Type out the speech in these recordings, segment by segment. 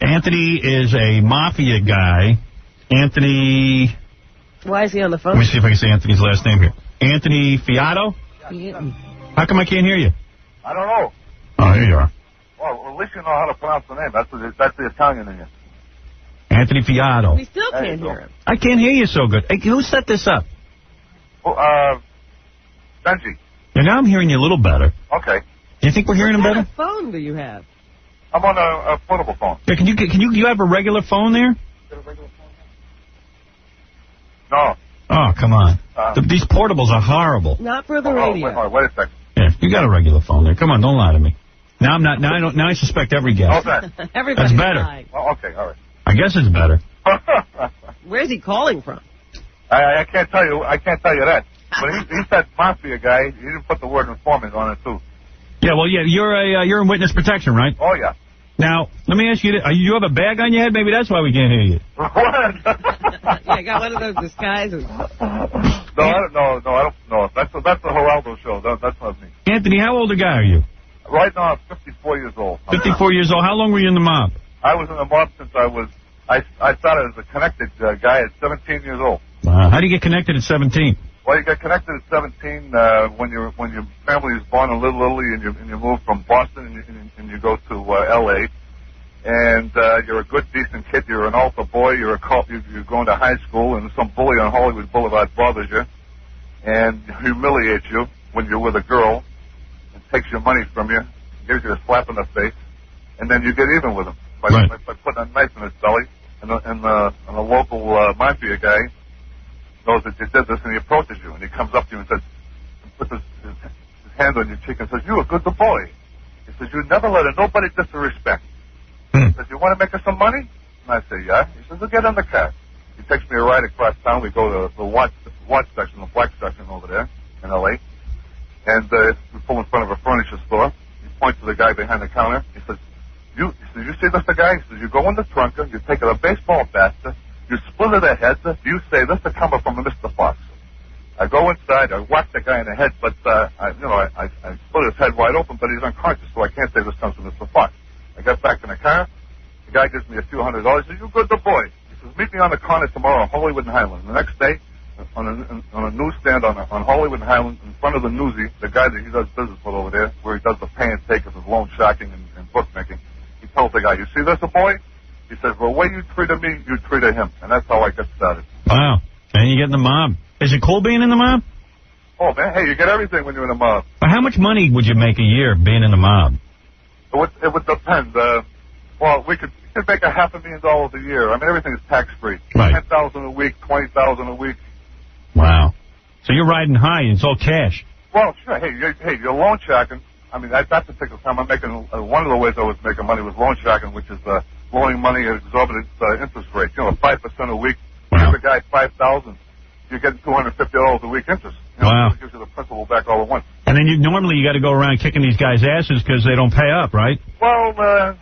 Anthony is a mafia guy. Anthony... Why is he on the phone? Let me see if I can say Anthony's last name here. Anthony Fiato? Yeah. How come I can't hear you? I don't know. Oh, here you are. Well, at least you know how to pronounce the name. That's the Italian in you. Anthony Fiato. We still can't hear him. I can't hear you so good. Hey, who set this up? Well, Benji. Yeah, now I'm hearing you a little better. Okay. Do you think we're hearing him better? What phone do you have? I'm on a portable phone. Yeah, can you have a regular phone there? No. Oh, come on. These portables are horrible. Not for the radio. Wait a second. Yeah, you got a regular phone there. Come on, don't lie to me. Now I'm not. Now I suspect every guest. Okay. Everybody's That's better. lying. Oh, okay, all right. I guess it's better. Where's he calling from? I can't tell you. I can't tell you that. But he said mafia guy. He didn't put the word informant on it too. Yeah, well, yeah, you're in witness protection, right? Oh yeah. Now, let me ask you this. You have a bag on your head? Maybe that's why we can't hear you. What? Yeah, I got one of those disguises. No, I don't know. That's the Geraldo show. That's not me. Anthony, how old a guy are you? Right now, I'm 54 years old. 54 years old. How long were you in the mob? I was in the mob since I started as a connected guy at 17 years old. Wow. How do you get connected at 17? Well, you get connected at 17 when your family is born in Little Italy and you move from Boston and you go to L.A. And you're a good, decent kid. You're an altar boy. You're going to high school, and some bully on Hollywood Boulevard bothers you and humiliates you when you're with a girl and takes your money from you, gives you a slap in the face, and then you get even with him by putting a knife in his belly. And a local mafia guy knows that you did this, and he approaches you, and he comes up to you and says, puts his hand on your cheek and says, "You a good boy." He says, "You never let nobody disrespect." He says, "You want to make us some money?" And I say, "Yeah." He says, "We'll get in the car." He takes me a ride across town. We go to the watch section, the black section over there in L.A. And we pull in front of a furniture store. He points to the guy behind the counter. He says, you see this, the guy? He says, "You go in the trunk, you take a baseball bat, you split their heads, you say, this is coming from Mr. Fox." I go inside, I whack the guy in the head, but, I split his head wide open, but he's unconscious, so I can't say this comes from Mr. Fox. I get back in the car, the guy gives me a few $100. He says, "You good the boy." He says, "Meet me on the corner tomorrow on Hollywood and Highland." The next day, on a newsstand on Hollywood and Highland, in front of the newsie, the guy that he does business with over there, where he does the pay and take of his loan sharking and bookmaking, he tells the guy, "You see this, boy?" He says, "Well, the way you treated me, you treated him." And that's how I got started. Wow. And you get in the mob. Is it cool being in the mob? Oh, man, hey, you get everything when you're in the mob. Well, how much money would you make a year being in the mob? It would depend. Well, we could make $500,000 a year. I mean, everything is tax-free. Right. $10,000 a week, $20,000 a week. Wow. So you're riding high, and it's all cash. Well, sure. Hey, you're loan sharking. I mean, at that particular time, I'm making one of the ways I was making money was loan sharking, which is loaning money at exorbitant interest rate. 5% a week. Wow. Give a guy $5,000, you're getting $250 a week interest. Wow. It gives you the principal back all at once. And then normally you got to go around kicking these guys' asses because they don't pay up, right? Well,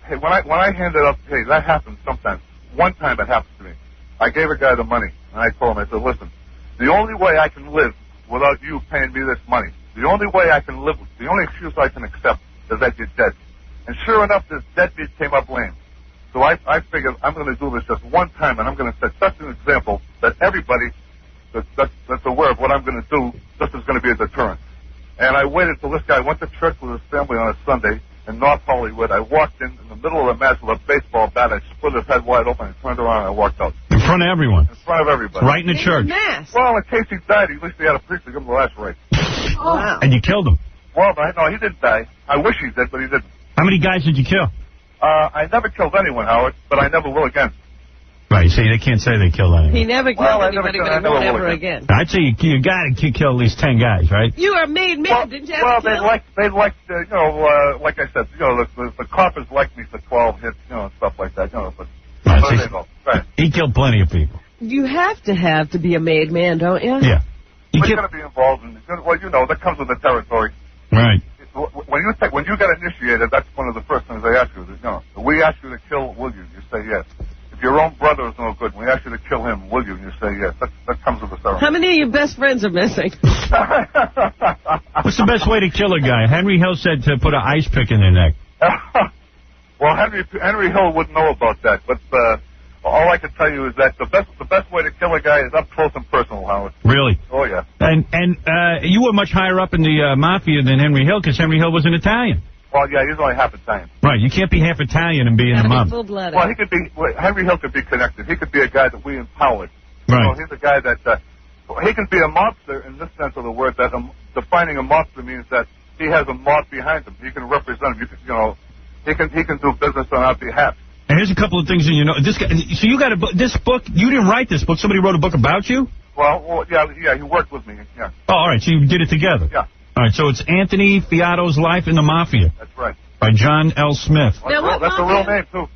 hey, when I handed up, hey, that happens sometimes. One time it happened to me. I gave a guy the money, and I told him, I said, "Listen, the only way I can live without you paying me this money, the only way I can live, the only excuse I can accept is that you're dead." And sure enough, this deadbeat came up lame. So I figured I'm going to do this just one time, and I'm going to set such an example that everybody that's aware of what I'm going to do, this is going to be a deterrent. And I waited till this guy went to church with his family on a Sunday in North Hollywood. I walked in the middle of the match with a baseball bat. I split his head wide open. I turned around and I walked out. In front of everyone? In front of everybody. Right in the church? Well, in case he died, at least he had a priest to give him the last rites. Oh. Wow. And you killed him? Well, no, he didn't die. I wish he did, but he didn't. How many guys did you kill? I never killed anyone, Howard, but I never will again. Right, see, they can't say they killed anyone. He never killed anybody, but he won't ever again. I'd say you got to kill at least 10 guys, right? You are made man, didn't you have to kill? They like like I said, the coppers liked me for 12 hits, and stuff like that, but right. He killed plenty of people. You have to be a made man, don't you? Yeah. You're going to be involved in, that comes with the territory. Right. When you get initiated, that's one of the first things they ask you. We ask you to kill, will you? You say yes. If your own brother is no good, we ask you to kill him, will you? And you say yes. That comes with the ceremony. How many of your best friends are missing? What's the best way to kill a guy? Henry Hill said to put an ice pick in their neck. Well, Henry Hill wouldn't know about that, but all I can tell you is that the best way to kill a guy is up close and personal, Howard. Really? Oh, yeah. And you were much higher up in the mafia than Henry Hill, because Henry Hill was an Italian. Well, yeah, he's only half Italian. Right, you can't be half Italian and be in the mob. Full-blooded. Well, Henry Hill could be connected. He could be a guy that we empowered. Right. So he's a guy that, he can be a mobster in this sense of the word, that defining a mobster means that he has a mob behind him. He can represent him. He can do business on our behalf. And here's a couple of things you know. This guy, so you got this book. You didn't write this book. Somebody wrote a book about you? Well, yeah, he worked with me, yeah. Oh, all right, so you did it together? Yeah. All right, so it's Anthony Fiato's Life in the Mafia. That's right. By John L. Smith. Now, that's a real name, too.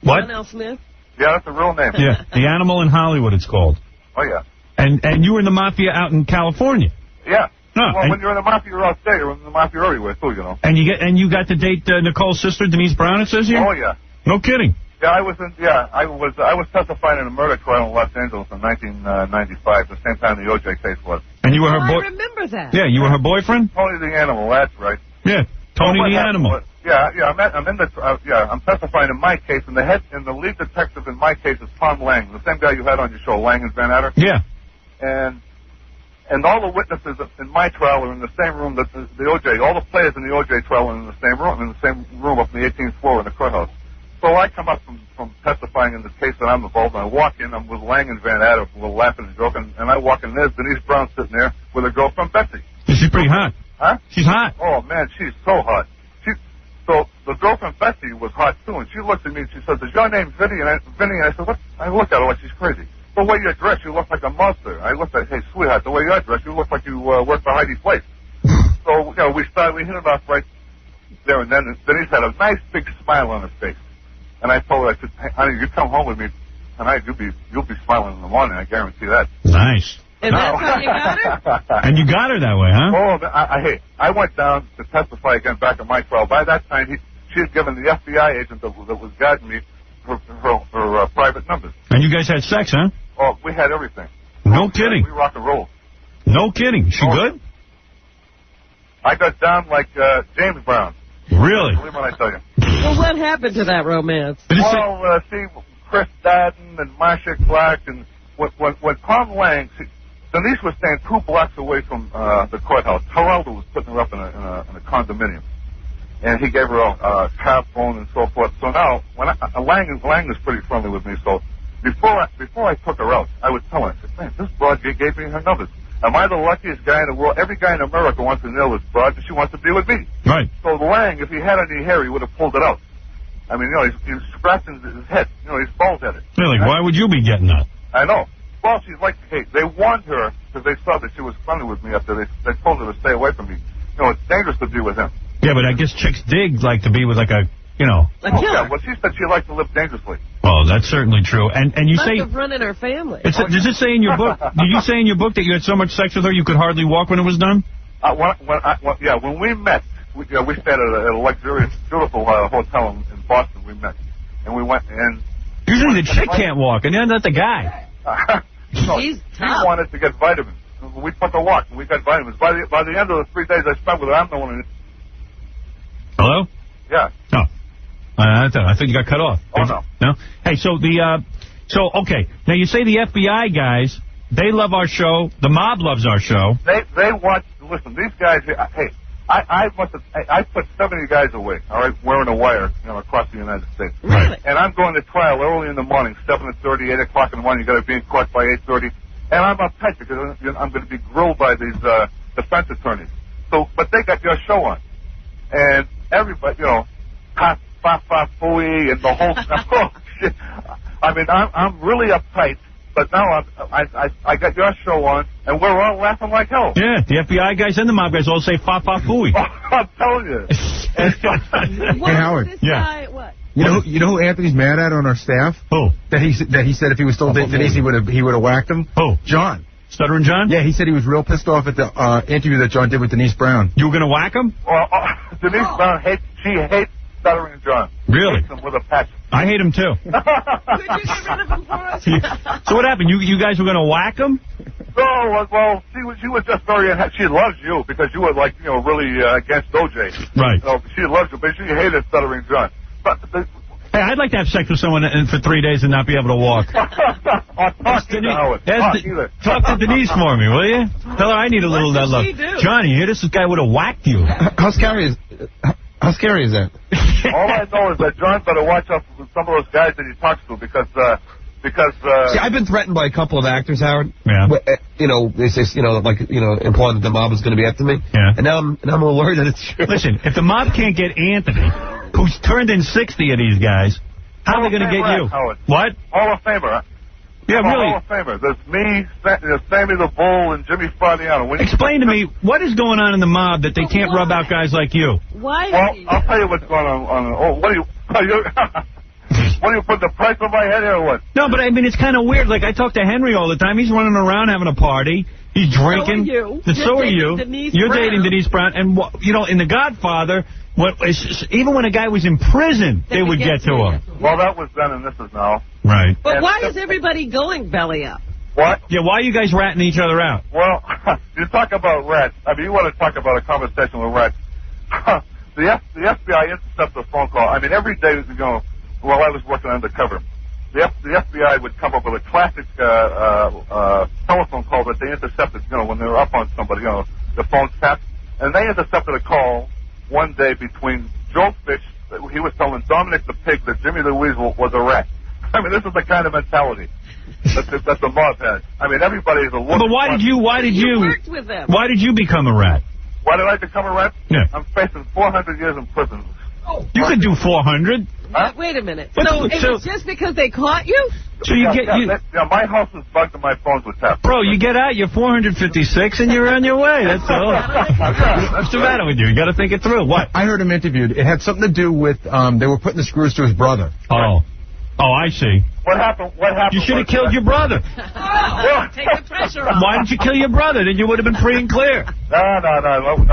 What? John L. Smith? Yeah, that's a real name. Yeah, The Animal in Hollywood, it's called. Oh, yeah. And you were in the Mafia out in California? Yeah. No, well, when you're in the Mafia, you're out there. You're in the Mafia everywhere, too, you know. And you got to date Nicole's sister, Denise Brown, it says here? Oh, yeah. No kidding. Yeah, I was testifying in a murder trial in Los Angeles in 1995, the same time the O.J. case was. And you were her I remember that. Yeah, you were her boyfriend? Tony the Animal, that's right. Yeah, Tony the Animal. I'm testifying in my case, and the lead detective in my case is Tom Lang, the same guy you had on your show, Lang and Van Adder. Yeah. And all the witnesses in my trial are in the same room that the O.J., all the players in the O.J. trial are in the same room up in the 18th floor in the courthouse. So I come up from testifying in the case that I'm involved in. I walk in, I'm with Lang and Van Adder, we're laughing and joking, and I walk in, there's Denise Brown sitting there with her girlfriend, Betsy. She's pretty hot. Huh? She's hot. Oh, man, she's so hot. So the girlfriend, Betsy, was hot, too, and she looked at me and she says, is your name Vinny? And I said, what? I look at her like she's crazy. The way you're dressed, you look like a monster. I looked at her, hey, sweetheart, the way you're dressed, you look like you work for Heidi's Place. So, we hit it off right there and then. Denise had a nice big smile on her face. And I told her, I said, hey, honey, you come home with me tonight, you'll be smiling in the morning, I guarantee that. Nice. And that's how you got her? And you got her that way, huh? Oh, I went down to testify again back in my trial. By that time, she had given the FBI agent that was guiding me her private numbers. And you guys had sex, huh? Oh, we had everything. No kidding. We rock and roll. No kidding. She good? I got down like James Brown. Really? Believe when I tell you. Well, what happened to that romance? Well, see, Chris Dadden and Marcia Clark, and when Tom Lang, Denise was staying 2 blocks away from the courthouse. Geraldo was putting her up in a condominium, and he gave her a car phone and so forth. So now, when Lang was pretty friendly with me, so before I took her out, I would tell her, I said, man, this broad gave me her numbers. Am I the luckiest guy in the world? Every guy in America wants to nail this broad, and she wants to be with me. Right. So Lang, if he had any hair, he would have pulled it out. I mean, he's scratching his head. He's bald-headed. Really? Why would you be getting that? I know. Well, she's like, hey, they warned her because they saw that she was friendly with me after they told her to stay away from me. It's dangerous to be with him. Yeah, but I guess chicks dig like to be with like a, a killer. Yeah, well, she said she liked to live dangerously. Oh, that's certainly true. And you Must say... have run in her family. Does it say in your book, did you say in your book that you had so much sex with her you could hardly walk when it was done? When we met, we stayed at a luxurious, beautiful hotel in Boston. We met. And we went and... Usually the chick can't walk, and not the guy. She's she wanted to get vitamins. We took a walk, and we got vitamins. By the end of the 3 days I spent with her, I'm the one... Hello? Yeah. No. I thought you got cut off. Oh, no. No? Hey, okay. Now, you say the FBI guys, they love our show. The mob loves our show. They watch... Listen, these guys... Hey, I put 70 guys away, all right, wearing a wire, across the United States. Really? And I'm going to trial early in the morning, 7:30, 8 o'clock in the morning. You got to be in court by 8:30. And I'm uptight because I'm going to be grilled by these defense attorneys. So, but they got your show on. And everybody, Fooey and the whole stuff. Oh, shit. I mean, I'm really uptight, but now I got your show on, and we're all laughing like hell. Yeah, the FBI guys and the mob guys all say fa-fa-fooey. I'm telling you. Hey, Howard. Guy, what? You know who Anthony's mad at on our staff? Who? That he said if he was still dating Denise, he would have whacked him? Who? John. Stuttering John? Yeah, he said he was real pissed off at the interview that John did with Denise Brown. You were going to whack him? Well, Denise Brown hates Stuttering John. Really? Hates him with a passion. I hate him, too. Could you get rid of him for us? So what happened? You guys were going to whack him? No, well, she was just very unhappy. She loves you because you were, really against O.J. Right. She loves you, but she hated Stuttering John. Hey, I'd like to have sex with someone for 3 days and not be able to walk. Talk to Denise for me, will you? Tell her I need a little love. Johnny, here, this guy would have whacked you. How scary is that? All I know is that John better watch out for some of those guys that he talks to because See, I've been threatened by a couple of actors, Howard. Yeah. They say, implying that the mob is going to be after me. Yeah. And now I'm a little worried that it's true. Listen, if the mob can't get Anthony, who's turned in 60 of these guys, how are they going to get you? Howard. What? Hall of Famer. Yeah, really. Hall of Famer. There's me, there's Sammy the Bull, and Jimmy Fradiano. Explain to me, what is going on in the mob that they can't rub out guys like you? Why? Well, I'll tell you what's going on. What do you put the price on my head here or what? No, but I mean, it's kind of weird. Like, I talk to Henry all the time. He's running around having a party. He's drinking. So are you. And so are you. You're dating Denise Brown. And, in The Godfather, even when a guy was in prison, they would get to him. Well, that was then and this is now. Right. But why is everybody going belly up? What? Yeah, why are you guys ratting each other out? Well, you talk about rats. I mean, you want to talk about a conversation with rats. The FBI intercepts a phone call. I mean, every day, while I was working undercover, the FBI would come up with a classic telephone call that they intercepted, when they were up on somebody, the phone tapped. And they intercepted a call one day between Joe Fish, he was telling Dominic the Pig that Jimmy the Weasel was a rat. I mean, this is the kind of mentality that the mob has. I mean, everybody is a look. But why did you worked with them. Why did you become a rat? Why did I become a rat? Yeah. I'm facing 400 years in prison. You could do 400. Wait a minute. But So it was just because they caught you? So you my house is bugged and my phones were tapped. Bro, you get out, you're 456, and you're on your way. That's all. What's the matter with you? You got to think it through. What? I heard him interviewed. It had something to do with they were putting the screws to his brother. Oh, I see. What happened? You should have killed your brother. Take the pressure off. Why didn't you kill your brother? Then you would have been free and clear. No,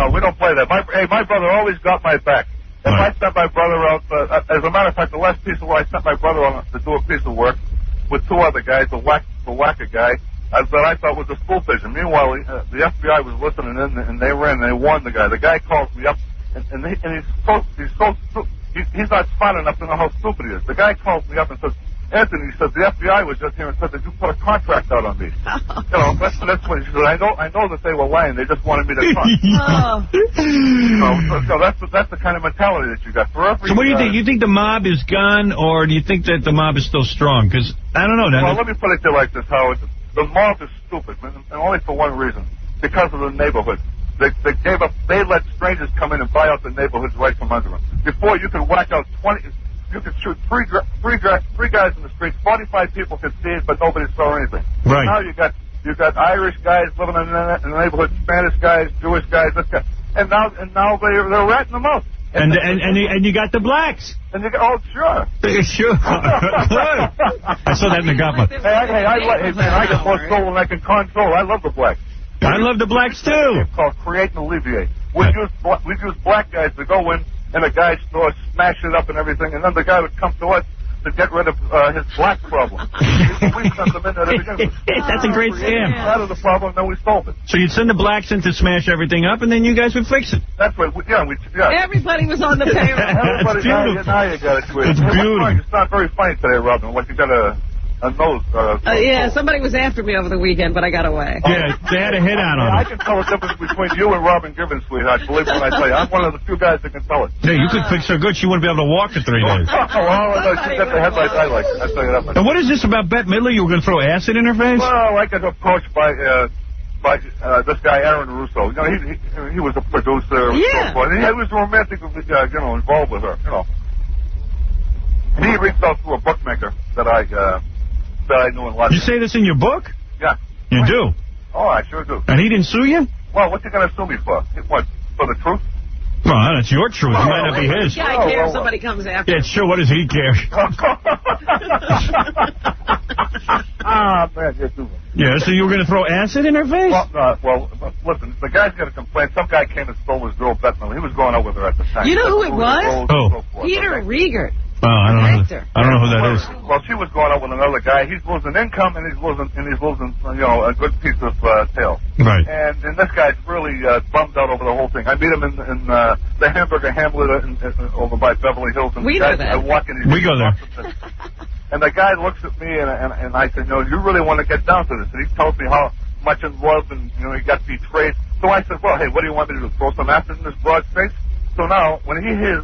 we don't play that. My brother always got my back. If I sent my brother out, as a matter of fact, the last piece of work, I sent my brother on to do a piece of work with two other guys, the whacker guy, that I thought was a school pigeon. Meanwhile, the FBI was listening in, and they ran, and they warned the guy. The guy calls me up, and he's not smart enough to know how stupid he is. The guy calls me up and says, Anthony, he says, the FBI was just here and said that you put a contract out on me. That's what he said. I know that they were lying. They just wanted me to talk. So that's the kind of mentality that you got. So what do you think? You think the mob is gone, or do you think that the mob is still strong? Because, I don't know. Well, let me put it to you like this, Howard. The mob is stupid, and only for one reason. Because of the neighborhood. They let strangers come in and buy out the neighborhoods right from under them. Before, you could whack out 20... You could shoot three guys in the street. 45 people could see it, but nobody saw anything. Right. Now you got Irish guys living in the neighborhood, Spanish guys, Jewish guys, and now they're ratting them out. And you got the blacks. And you got sure. Sure. I saw that in the Godfather. Hey, I got more soul than I can control. I love the blacks. I love the blacks too. It's called create and alleviate. We use black guys to go in a guy's store, smash it up and everything, and then the guy would come to us to get rid of his black problem. We sent them in there to begin with. That's a great scam. Out of the problem, then we solved it. So you'd send the blacks in to smash everything up, and then you guys would fix it. That's right. Everybody was on the payroll. Everybody, now you got it. It's beautiful. It's not very funny today, Robin. Like you got a nose. Yeah, somebody was after me over the weekend, but I got away. Yeah, they had a hit out on I it. can tell the difference between you and Robin Gibbons, sweetheart. Believe me when I tell you. I'm one of the few guys that can tell it. Yeah, you could fix her good. She wouldn't be able to walk for 3 days. She got the headlights I like. I'll tell you that much. And what is this about Bette Midler? You were going to throw acid in her face? Well, I got approached by this guy, Aaron Russo. He was a producer. Yeah. So he was romantically, involved with her, And he reached out to a bookmaker that I knew in Los Angeles. You say this in your book? Yeah. You do? Oh, I sure do. And he didn't sue you? Well, what's he going to sue me for? What, for the truth? Well, that's your truth. It might not be his. Yeah, I care if somebody comes after. Yeah, sure. What does he care? Man, you're doing it. Yeah, so you were going to throw acid in her face? Well, listen, the guy's got a complaint. Some guy came and stole his girl, Bette Midler. He was going out with her at the time. You know who it was? Oh. Peter Riegert. Oh, I don't know who that is. Well, she was going out with another guy. He's losing income, and he's losing, a good piece of tail. Right. And this guy's really bummed out over the whole thing. I meet him in the Hamburger Hamlet over by Beverly Hills. And we know that. I walk in. We go there. And the guy looks at me, and I said, you really want to get down to this? And he tells me how much in love, and he got betrayed. So I said, well, hey, what do you want me to do? Throw some acid in this broad's face? So now, when he hears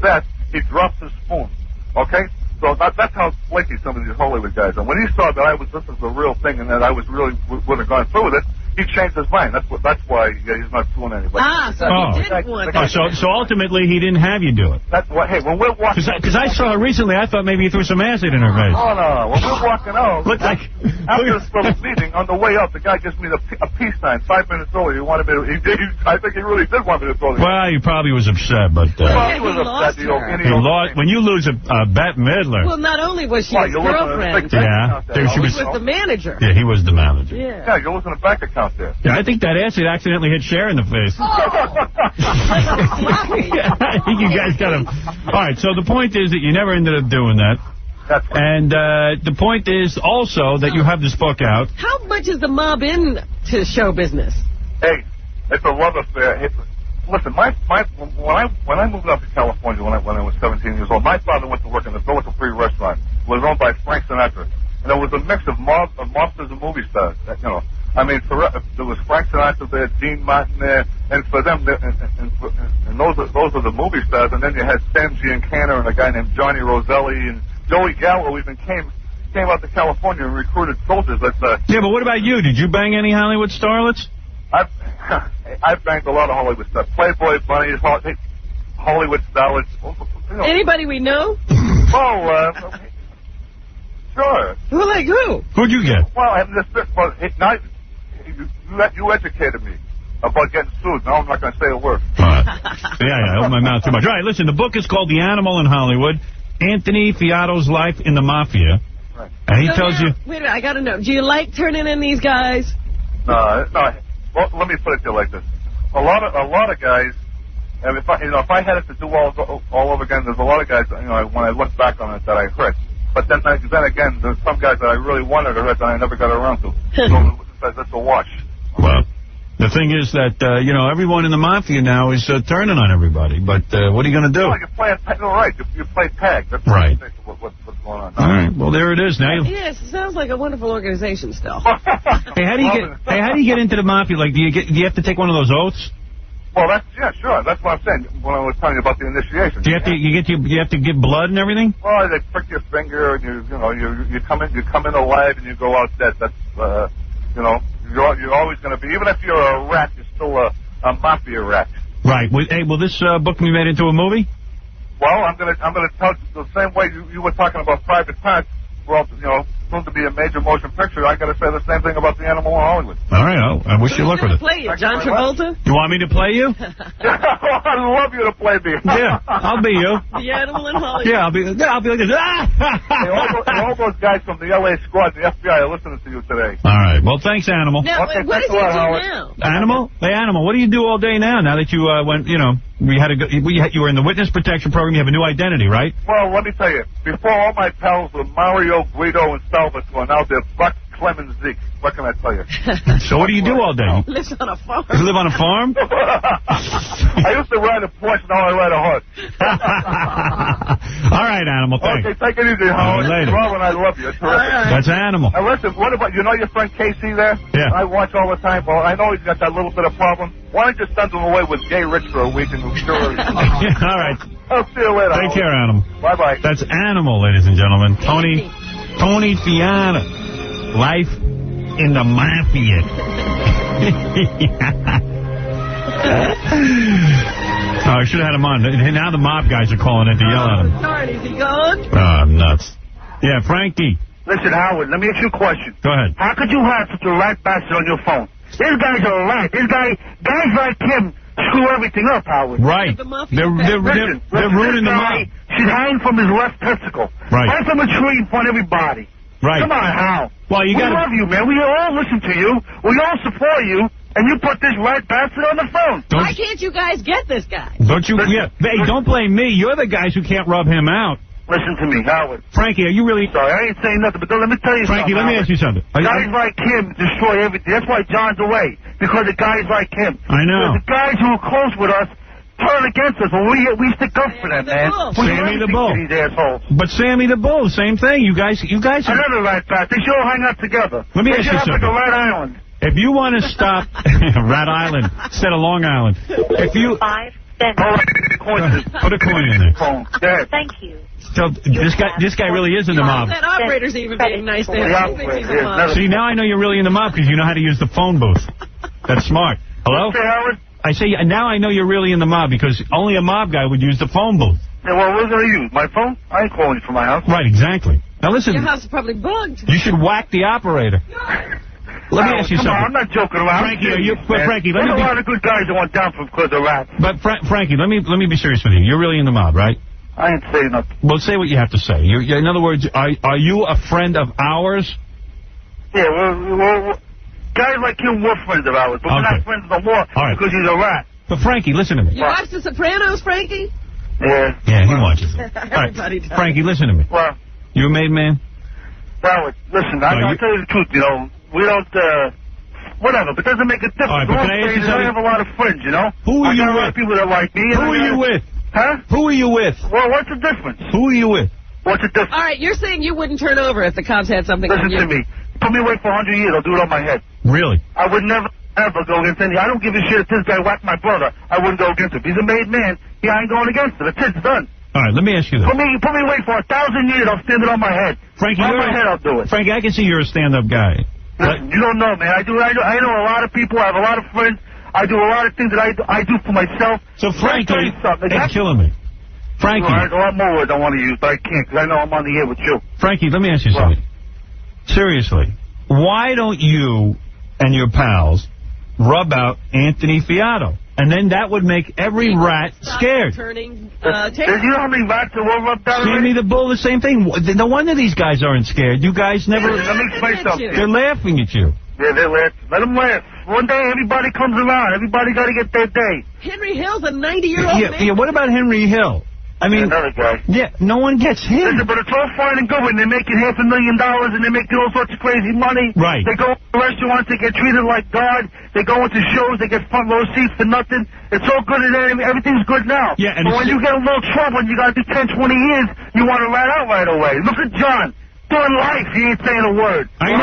that, he drops his spoon. Okay? So that's how flaky some of these Hollywood guys are. When he saw that this is the real thing, and that I was really would have gone through with it, he changed his mind. That's why he's not fooling anybody. So he didn't want that. So ultimately, he didn't have you do it. That's what. Hey, when we're walking, because I saw her recently, I thought maybe you threw some acid in her face. Oh no! When we're walking out, Looked like after this little meeting, on the way up, the guy gives me a peace sign. 5 minutes earlier, he wanted me to. I think he really did want me to throw. Well, he probably was upset, but he was upset. When you lose a Bette Midler. Well, not only was she his girlfriend, she was the manager. Yeah, he was the manager. Yeah, you're losing a bank account there. Yeah, I think that acid accidentally hit Cher in the face. I think you guys got him. All right, so the point is that you never ended up doing that. That's right. And the point is also that you have this book out. How much is the mob into show business? Hey, it's a love affair. Listen, when I moved up to California when I was 17 years old, my father went to work in the Villa Capri restaurant. It was owned by Frank Sinatra. And it was a mix of mobsters and movie stars. I mean, there was Frank Sinatra there, Dean Martin there, and for them, and those are the movie stars. And then you had Sam Giancana and a guy named Johnny Roselli and Joey Gallo even came out to California and recruited soldiers. Yeah, but what about you? Did you bang any Hollywood starlets? I've banged a lot of Hollywood stuff. Playboy bunnies, Hollywood starlets. Anybody we know? Oh, sure. Who, like who? Who'd you get? Well, you educated me about getting sued. Now I'm not going to say a word. Yeah, I open my mouth too much. All right, listen, the book is called The Animal in Hollywood, Anthony Fiato's Life in the Mafia. Right. And he tells you... Wait a minute, I got to know. Do you like turning in these guys? No. Well, let me put it to you like this. A lot of guys, and if I had it to do all over again, there's a lot of guys, when I look back on it, that I hurt. But then again, there's some guys that I really wanted to hurt that I never got around to. So that's a wash. Well, the thing is that, everyone in the Mafia now is turning on everybody. But what are you going to do? Well, you play You play tag. That's right. What's going on. All right. Well, there it is. Now. Yes, it sounds like a wonderful organization still. Hey, how do you get into the Mafia? Like, do you have to take one of those oaths? Well, sure. That's what I'm saying when I was telling you about the initiation. Do you have to get blood and everything? Well, they prick your finger, and you come in alive, and you go out dead. That's you're always going to be, even if you're a rat, you're still a mafia rat. Right. Hey, will this book be made into a movie? Well, I'm gonna tell you the same way you were talking about Private Parts. Well, soon to be a major motion picture. I got to say the same thing about The Animal in Hollywood. All right, I wish you luck with it. Play you, John Travolta? You want me to play you? I'd love you to play me. Yeah, I'll be you. The Animal in Hollywood. Yeah, I'll be like this. Hey, all those guys from the L.A. squad, the FBI, are listening to you today. All right. Well, thanks, Animal. Now, Okay, what does he do now? Animal? Hey, Animal, what do you do all day now? Now that you went, you were in the witness protection program, you have a new identity, right? Well, let me tell you, before all my pals were Mario, Guido, and Salvatore, now they're Buck, Clem, and Zeke. What can I tell you? So what do you do all day? He lives on a farm. You live on a farm? I used to ride a Porsche, now I ride a horse. All right, Animal, thanks. Okay, take it easy, Howard. Later. Robin, I love you. It's terrific. That's Animal. Now listen, what about, your friend Casey there? Yeah. I watch all the time. Well, I know he's got that little bit of problem. Why don't you send him away with Gay Rich for a week and we'll sure. All right. I'll see you later. Take care, Animal. Bye-bye. That's Animal, ladies and gentlemen. Tony Fiato. Life in the Mafia. Oh, I should have had him on. Now the mob guys are calling in to yell at him. Sorry, is he gone? Oh, I'm nuts. Yeah, Frankie. Listen, Howard, let me ask you a question. Go ahead. How could you have such a rat bastard on your phone? This guy's a rat. Guys like him screw everything up, Howard. Right. They're ruining the mob. She's hanging from his left testicle. Right. Hang from a tree in front of everybody. Right. Come on, Hal. Well, we love you, man. We all listen to you. We all support you. And you put this rat bastard on the phone. Why can't you guys get this guy? Don't you? Yeah. Hey, don't blame me. You're the guys who can't rub him out. Listen to me, Howard. Frankie, are you really... Sorry, I ain't saying nothing, but let me tell you Frankie, something, let me ask you something. Guys like him destroy everything. That's why John's away, because of guys like him. I know. The guys who are close with us turn against us, and we stick up for them, man. Sammy the Bull. These assholes. But Sammy the Bull, same thing. You guys... Another rat pack. They should all hang out together. Let me ask you something. Like a Rat Island. If you want to stop... Rat Island instead of Long Island. If you... 5 cents. Put a coin in there. Thank you. So this guy really is in the mob. That operator's even being nice to him. He thinks he's a mob. See, now I know you're really in the mob because you know how to use the phone booth. That's smart. Hello? Say, Howard? I say, now I know you're really in the mob because only a mob guy would use the phone booth. Yeah, well, what was I use? My phone? I ain't calling you from my house. Right, exactly. Now listen. Your house is probably bugged. You should whack the operator. Let me ask you something. I'm not joking around. Frankie, There's a lot of good guys that went down because of rats. But Frankie, let me be serious with you. You're really in the mob, right? I ain't saying nothing. Well, say what you have to say. In other words, are you a friend of ours? Yeah, well, guys like him were friends of ours, but we're not friends no more because he's a rat. But Frankie, listen to me. You watch The Sopranos, Frankie? Yeah. Yeah, he watches it. Everybody does. Frankie, listen to me. Well, you a made man? Howard, listen, I'll tell you the truth, you know. We don't, whatever, but it doesn't make a difference. All right, but can I ask you something? I have a lot of friends, you know. Who are you with? I got a lot of people that like me. Who are you with? Huh? Who are you with? Well, what's the difference? Who are you with? What's the difference? All right, you're saying you wouldn't turn over if the cops had something on you. Listen to me. Put me away for 100 years, I'll do it on my head. Really? I would never, ever go against any. I don't give a shit if this guy whacked my brother. I wouldn't go against him. He's a made man. I ain't going against him. It's done. All right, let me ask you this. Put me away for 1,000 years, I'll stand it on my head. Frankie, on my head, I'll do it. Frankie, I can see you're a stand-up guy. Listen, you don't know, man. I know a lot of people. I have a lot of friends. I do a lot of things that I do for myself. So, Frankie, it's killing me. Frankie. There's a lot more words I want to use, but I can't because I know I'm on the air with you. Frankie, let me ask you something. Seriously, why don't you and your pals rub out Anthony Fiato? And then that would make every rat scared. Turning, you know how many rats that were rubbed out? Sammy the Bull, the same thing. No wonder these guys aren't scared. You guys never... Let me explain something. They're laughing at you. Yeah, they're laughing. Let them laugh. One day, everybody comes around. Everybody got to get their day. Henry Hill's a 90-year-old man. Yeah, what about Henry Hill? I mean, another guy. Yeah, no one gets him. Listen, but it's all fine and good when they're making $500,000 and they're making all sorts of crazy money. Right. They go to restaurants, they get treated like God. They go into shows, they get front row seats for nothing. It's all good and everything's good now. Yeah, and but when you get a little trouble and you got to do 10, 20 years, you want to rat out right away. Look at John. Doing life, he ain't saying a word. I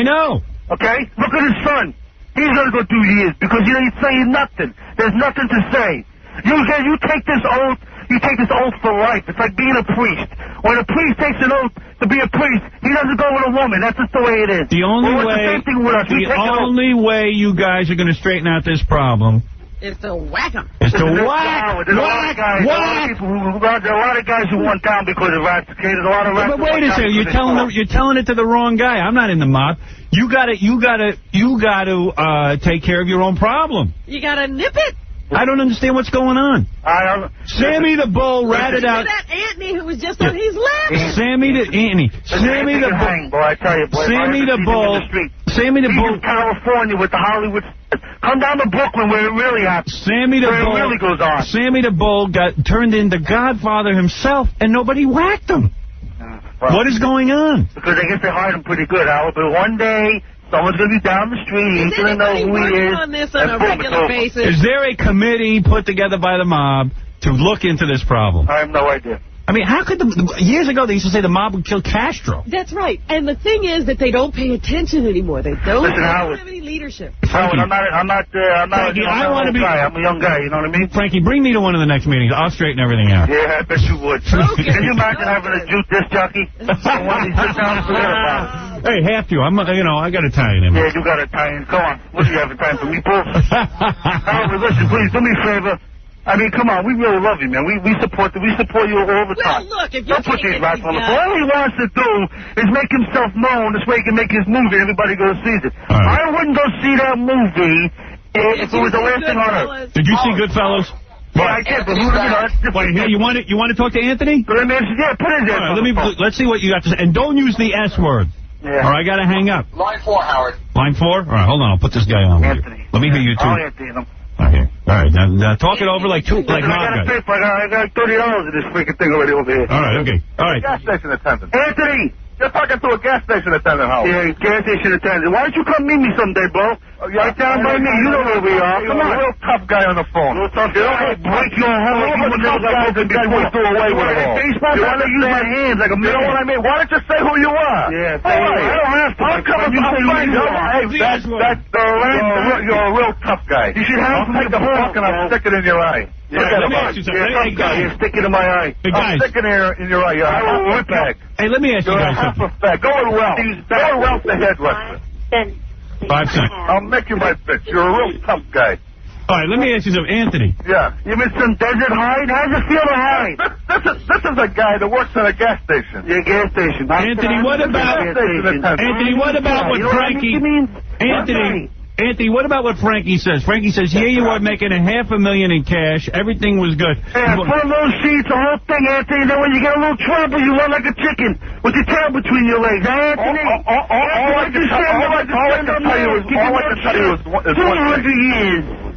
know. Okay? Look at his son. He's going to go through years because he ain't saying nothing. There's nothing to say. You take this oath. You take this oath for life. It's like being a priest. When a priest takes an oath to be a priest, he doesn't go with a woman. That's just the way it is. The only way you guys are going to straighten out this problem is to whack them. Is to whack. There's a lot of guys who went down because of rats. Okay, there's a lot of rats. But wait a second. You're telling it to the wrong guy. I'm not in the mob. You got to take care of your own problem. You got to nip it. I don't understand what's going on. Sammy the Bull ratted out. That Anthony who was just on his left. Sammy the Bull. I tell you, boy, Sammy the Bull. Sammy the Bull. California with the Hollywood. Come down to Brooklyn where it really happens. Sammy the Bull. Where it really goes on. Sammy the Bull got turned into Godfather himself, and nobody whacked him. What is going on? Because I guess they hired him pretty good, Howard. But one day, someone's going to be down the street. He's going to know who he is. On this on a regular basis? Is there a committee put together by the mob to look into this problem? I have no idea. I mean, how could years ago they used to say the mob would kill Castro. That's right. And the thing is that they don't pay attention anymore. They don't have any leadership. Howard, I'm not Frankie, I want to be. I'm a young guy, you know what I mean? Frankie, bring me to one of the next meetings. I'll straighten everything out. Yeah, I bet you would. Okay. Can you imagine having a juke disc jockey? Hey, have to. I got Italian in me. Yeah, you got Italian. Come on. What do you have time for me, Paul? Howard, listen, please, do me a favor. I mean, come on, we really love you, man. We support you all the time. Well, look, if don't put these rats on the floor. All he wants to do is make himself known. This way he can make his movie and everybody goes and sees it. Right. I wouldn't go see that movie if it was the last thing on earth. Did you see Goodfellas? Yeah, I did, but wait, here, you want to talk to Anthony? Let me answer, yeah, put it in. All right, let's see what you got to say. And don't use the S word. Yeah. Or I got to hang up. Line 4, Howard. Line 4? All right, hold on. I'll put this guy on. Anthony. Let me hear you, too. I'll Anthony him. Okay. All right. Now talk it over like mob guys. I got $30 in this freaking thing already over here. All right. Okay. All right. Gas station attendant. Anthony! You're talking to a gas station attendant, Howard. Yeah, gas station attendant. Why don't you come meet me someday, bro? Right down by me. You know where we are. Come on. You're a real tough guy on the phone. Real tough guy. Break your heart. You would never guys and then we do away with it all. You want to use my hands like a man. You know what I mean? Why don't you say who you are? Yeah, say who. I don't have to. I'm coming from you. Hey, you're a real tough guy. You should have to take the fork and I'll stick it in your eye. Let me ask you something. Hey, guys. Stick it in my eye. Hey, guys. I'm sticking it in your eye. You're a half a bag. Hey, let me ask you guys something. You're a half a bag. Go to Ralph. Go to Ralph the hairdresser. 5 seconds. I'll make you my bitch. You're a real tough guy. All right, let me ask you something. Anthony. Yeah. You mean some desert hide? How does it feel to hide? This is a guy that works at a gas station. Yeah, gas station. Anthony, what about what Frankie... Anthony, what about what Frankie says? Frankie says, here you are making $500,000 in cash. Everything was good. Yeah, put those sheets, the whole thing, Anthony. Then when you get a little trouble, you run like a chicken with your tail between your legs. Anthony? All I can tell you is 200 years.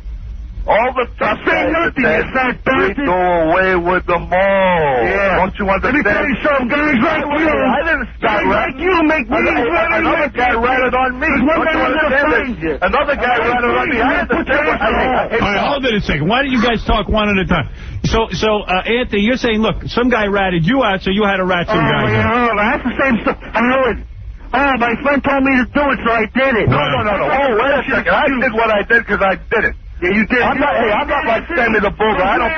All the tough say nothing, you fat bastard. We go away with them all. Yeah. Don't you understand? Let me tell you something, guys like you. I didn't start like you make me. Another guy ratted on me. Don't you understand this? Another guy ratted on me. I had to say what All right, hold it a second. Why don't you guys talk one at a time? So, Anthony, you're saying, look, some guy ratted you out, so you had to rat some guy out. That's the same stuff. Howard. My friend told me to do it, so I did it. No. Oh, wait a second. I did what I did because I did it. Yeah, you did. I'm not like Sammy the Bull. Let me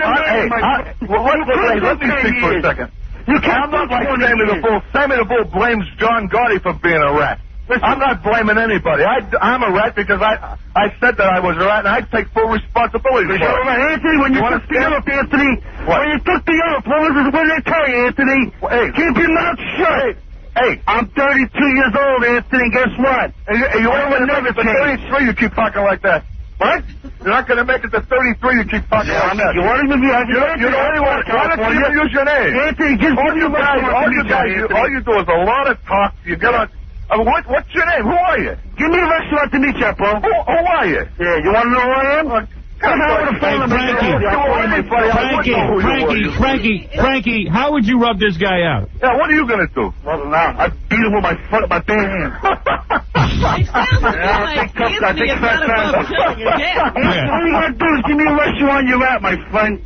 speak for a second. I'm not like Sammy the Bull. Sammy the Bull blames John Gotti for being a rat. I'm not blaming anybody. I'm a rat because I said that I was a rat, and I take full responsibility for it. Anthony, when you took the oath, Anthony, when you took the oath, what did they tell you, Anthony? Keep your mouth shut. Hey, I'm 32 years old, Anthony. Guess what? You ain't going to make it to 33. You keep talking like that. What? You're not going to make it to 33. You keep talking like that. You want to be? You don't even want to use your name. Anthony, just all you do is a lot of talk. You get on. What's your name? Who are you? Give me a restaurant to meet you, bro. Who are you? Yeah, you want to know who I am? Frankie, how would you rub this guy out? Yeah, what are you going to do? Well, now, I beat him with my bare hand. It sounds like Anthony is not above killing a cat. All you got to do is give me a restaurant you're at, my friend.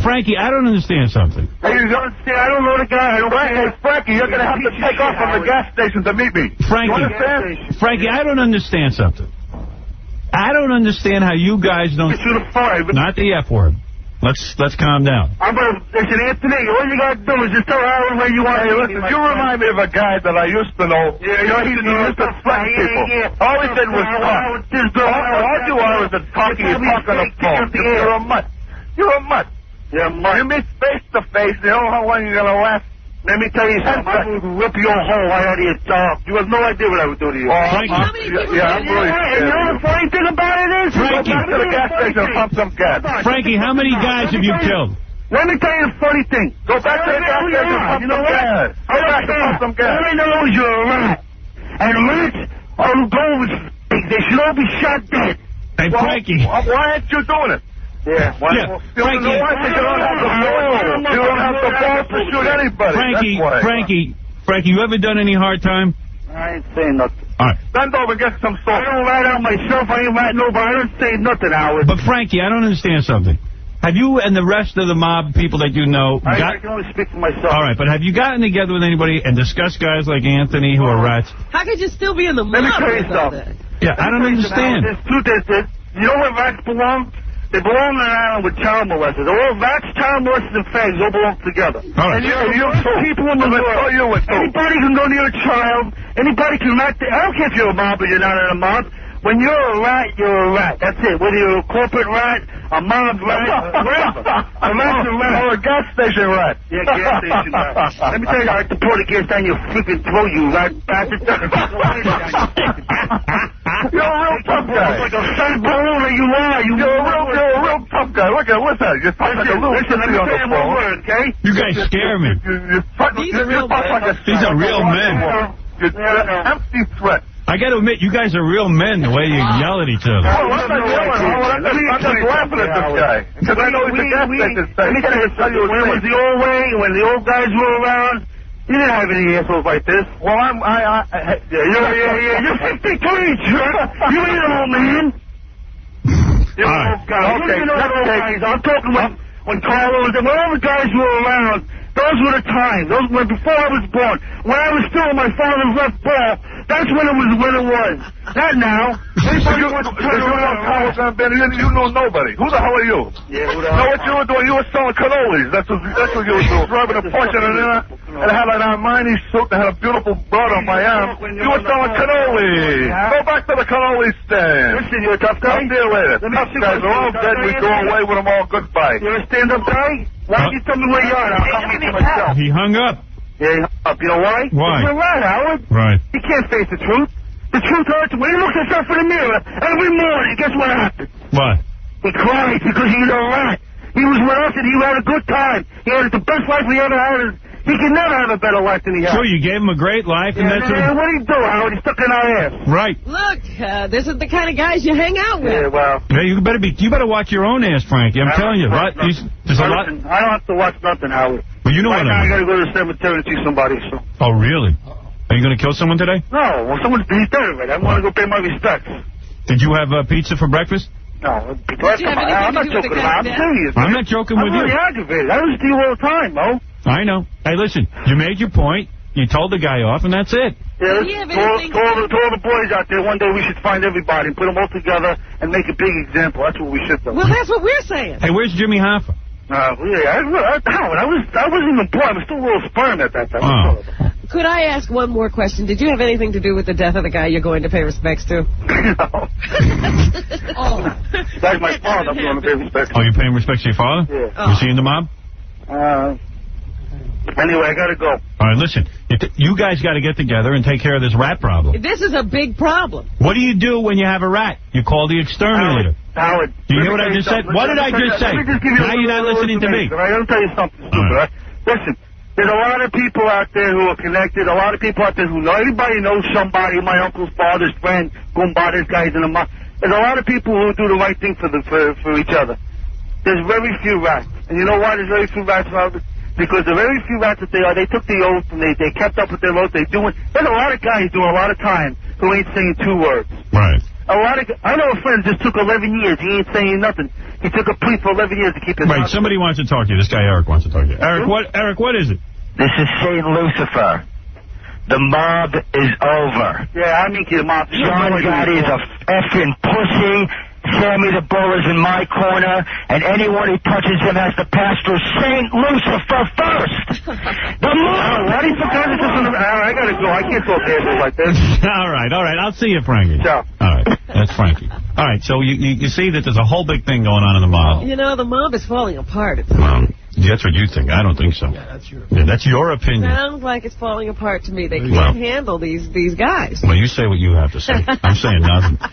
Frankie, I don't understand something. Hey, you don't understand? I don't know the guy. Hey, Frankie, you're going to have to take off from the gas station to meet me. Frankie, I don't understand something. I don't understand how you guys don't... Not the F word. Let's calm down. Listen, Anthony, all you got to do is just tell Howard where you want to listen, you remind me of a guy that I used to know. Yeah, he used to threaten people. All he did was talk. All you are is a talking. You talk on the phone. You're a mutt. You're a mutt. You meet face to face. You know how long you're going to last? Let me tell you something. I would rip your whole right out of your dog. You have no idea what I would do to you. Frankie. I'm really scared. You know the funny thing about it is? Frankie. Go back to the gas station and pump some gas. Frankie, how many guys have you killed? Let me tell you the funny thing. Go back to the gas station and pump some gas. Go back and pump some gas. All I know is you're a rat. And rats are gold. They should all be shot dead. Hey, Frankie. Why aren't you doing it? Yeah. Frankie. You don't have the balls to shoot anybody. Frankie, you ever done any hard time? I ain't saying nothing. All right. Bend over and get some salt. I don't rat out myself. I ain't ratting nobody. I don't say nothing, Howard. But, Frankie, I don't understand something. Have you and the rest of the mob people that you know... I can only speak for myself. All right, but have you gotten together with anybody and discussed guys like Anthony who are rats? How could you still be in the mob? Let me tell you something. Yeah, I don't understand. You know where rats belong? They belong on an island with child molesters. All rats, child molesters, and fags all belong together. All right. And you people in the world. Anybody can go near a child. Anybody can rat. I don't care if you're a mob or you're not in a mob. When you're a rat, you're a rat. That's it. Whether you're a corporate rat, a mob rat, whatever. A rat's a rat. Or a gas station rat. Yeah, gas station rat. Let me tell you, I like to pour the gas down your freaking throat, you rat bastard. You're a real tough guy. Like a fat balloon that you are. You're a real tough guy. Look at what's that? You're talking like a little listen, let me tell you one word, okay? You guys scare me. These are real men. These are real men. You're an empty threat. I I got to admit, you guys are real men, the way you yell at each other. Oh, I'm not yelling. I'm just laughing at this guy. Because I know he's a gas station. When it was the old way, when the old guys were around, you didn't have any assholes like this. Well, You're 53, you ain't an old man. You're an old guy. I'm talking when Carlos and when all the guys were around. Those were the times. Those were before I was born. When I was still in my father's left ball, that's when it was. Not now. You know nobody. Who the hell are you? Yeah, who the hell? Know what you were doing? You were selling cannolis. That's what you were doing. Driving a Porsche and had an Armani suit and had a beautiful broad on my arm. You were selling cannolis. Go back to the cannoli stand. Listen, you're a tough guy. I'll deal with it. Tough guys are all dead. We go away with them all. Goodbye. You're a stand-up guy? Why don't you tell me where you are? I'll come to myself. He hung up. Yeah, he hung up. You know why? Why? You're right, Howard. Right. He can't face the truth. The truth hurts when he looks himself in the mirror every morning. Guess what happens? What? He cries because he's a rat. He was with us and he had a good time. He had the best life he ever had. He can never have a better life than he had. Sure, you gave him a great life, and that's what do you do, Howard? He's stuck in our ass. Right. Look, this is the kind of guys you hang out with. Yeah, well. Hey, you better watch your own ass, Frankie. I'm telling you, right? There's a lot. I don't have to watch nothing, Howard. Well, you know right what now I mean. I got to go to the cemetery and see somebody. So. Oh, really? Are you going to kill someone today? No, well, he's dead already. I want to go pay my respects. Did you have pizza for breakfast? No, I'm not joking about it. I'm serious. I'm not joking with you. I'm really aggravated. I listen to you all the time, Mo. I know. Hey, listen, you made your point. You told the guy off, and that's it. Yeah, to all the boys out there, one day we should find everybody and put them all together and make a big example. That's what we should do. Well, that's what we're saying. Hey, where's Jimmy Hoffa? I wasn't even born. I was still a little sperm at that time. Oh. Could I ask one more question? Did you have anything to do with the death of the guy you're going to pay respects to? No. That's my father. I'm going to pay respects to. Oh, you're paying respects to your father? Yeah. Oh. You seeing the mob? Anyway, I got to go. All right, listen. You guys got to get together and take care of this rat problem. This is a big problem. What do you do when you have a rat? You call the exterminator. Howard. Do you hear what I just said? What did I just say? Now you're not listening to me. All right, let me tell you something stupid, right? Listen, there's a lot of people out there who are connected, a lot of people out there who know. Everybody knows somebody, my uncle's father's friend, Goomba, this guy's in the mob. There's a lot of people who do the right thing for each other. There's very few rats. And you know why there's very few rats out there? Because the very few rats that they took the oath and they kept up with their oath. There's a lot of guys doing a lot of time who ain't saying 2 words. Right. I know a friend just took 11 years. He ain't saying nothing. He took a plea for 11 years to keep his mouth. Somebody wants to talk to you. This guy Eric wants to talk to you. Eric, what is it? This is Saint Lucifer. The mob is over. Yeah, I mean the mob. John Gotti is a effing pussy. Sammy the Bull is in my corner, and anyone who touches him has to pass through Saint Lucifer first. The mob. Why do you suppose I gotta go. I can't talk to like this. All right. I'll see you, Frankie. Ciao. All right, that's Frankie. All right, so you see that there's a whole big thing going on in the mob. You know, the mob is falling apart. That's what you think. I don't think so. Yeah, that's your opinion. Sounds like it's falling apart to me. They can't handle these guys. Well, you say what you have to say. I'm saying nothing.